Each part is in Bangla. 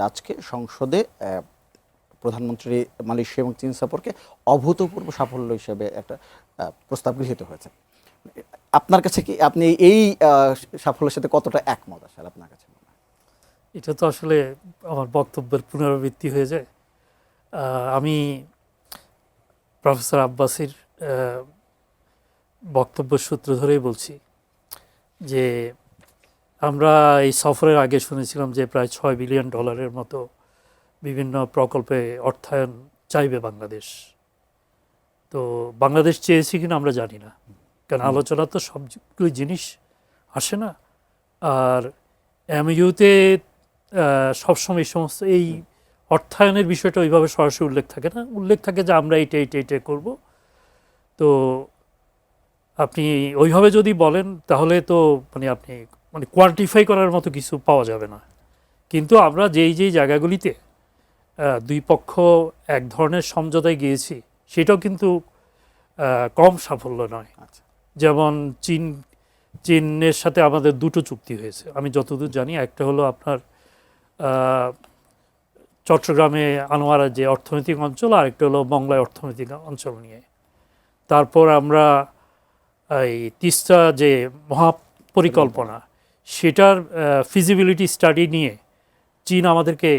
আজকে সংসদে প্রধানমন্ত্রী মালয়েশিয়া এবং চীন সফরকে অভূতপূর্ব সাফল্য হিসেবে একটা প্রস্তাব গৃহীত হয়েছে। আপনার কাছে কি আপনি এই সাফল্যের সাথে কতটা একমত আসলে আপনার কাছে? এটা তো আসলে আমার বক্তব্যের পুনরাবৃত্তি হয়ে যায়। আমি প্রফেসর আব্বাসির বক্তব্য সূত্র ধরেই বলছি যে আমরা এই সফরের আগে শুনেছিলাম যে প্রায় $6 বিলিয়ন মতো বিভিন্ন প্রকল্পে অর্থায়ন চাইবে বাংলাদেশ। তো বাংলাদেশ চেয়েছি কিনা আমরা জানি না, কারণ আলোচনা তো সবগুলো জিনিস আসে না। আর এমইউতে সবসময় সমস্ত এই অর্থায়নের বিষয়টা ওইভাবে সরাসরি উল্লেখ থাকে না, উল্লেখ থাকে যে আমরা এইটা করব। তো আপনি ওইভাবে যদি বলেন তাহলে তো আপনি কোয়ান্টিফাই করার মতো কিছু পাওয়া যাবে না। কিন্তু আমরা যেই জায়গাগুলিতে দুই পক্ষ এক ধরনের সমঝোতায় গিয়েছি সেটাও কিন্তু কম সাফল্য নয়। যেমন চীনের সাথে আমাদের দুটো চুক্তি হয়েছে আমি যতদূর জানি। একটা হলো আপনার চট্টগ্রামে আনোয়ারা যে অর্থনৈতিক অঞ্চল, আর একটা হলো মংলায় অর্থনৈতিক অঞ্চল নিয়ে। তারপর আমরা এই তিস্তা যে মহাপরিকল্পনা সেটার ফিজিবিলিটি স্টাডি নিয়ে চীন আমাদেরকে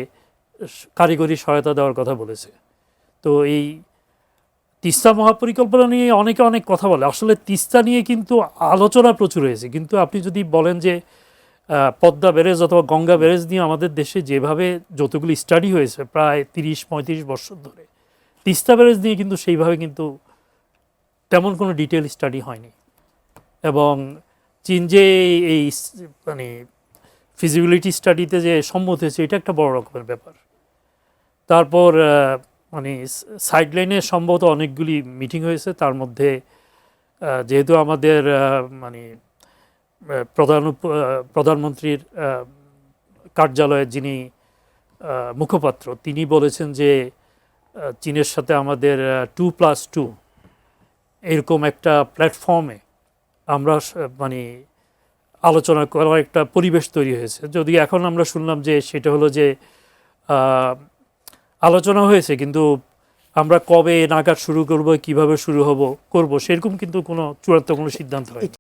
কারিগরি সহায়তা দেওয়ার কথা বলেছে। তো এই তিস্তা মহাপরিকল্পনা নিয়ে অনেকে অনেক কথা বলে, আসলে তিস্তা নিয়ে কিন্তু আলোচনা প্রচুর হয়েছে। কিন্তু আপনি যদি বলেন যে পদ্মা ব্যারেজ অথবা গঙ্গা ব্যারেজ নিয়ে আমাদের দেশে যেভাবে যতগুলি স্টাডি হয়েছে প্রায় 30-35 বছর ধরে, তিস্তা ব্যারেজ নিয়ে কিন্তু সেইভাবে কিন্তু তেমন কোনো ডিটেল স্টাডি হয়নি। এবং চীন যে এই ফিজিবিলিটি স্টাডিতে যে সম্মত হয়েছে এটা একটা বড় রকমের ব্যাপার। তারপর সাইডলাইনে সম্ভবত অনেকগুলি মিটিং হয়েছে। তার মধ্যে যেহেতু আমাদের প্রধানমন্ত্রীর কার্যালয়ের যিনি মুখপাত্র, তিনি বলেছেন যে চীনের সাথে আমাদের 2+2 এরকম একটা প্ল্যাটফর্মে আমরা আলোচনা করার একটা পরিবেশ তৈরি হয়েছে। যদি এখন আমরা শুনলাম যে সেটা হলো যে আলোচনা হয়েছে, কিন্তু আমরা কবে নাগাদ শুরু করব, কিভাবে শুরু করব সেরকম কিন্তু কোনো চূড়ান্ত কোনো সিদ্ধান্ত হয়নি।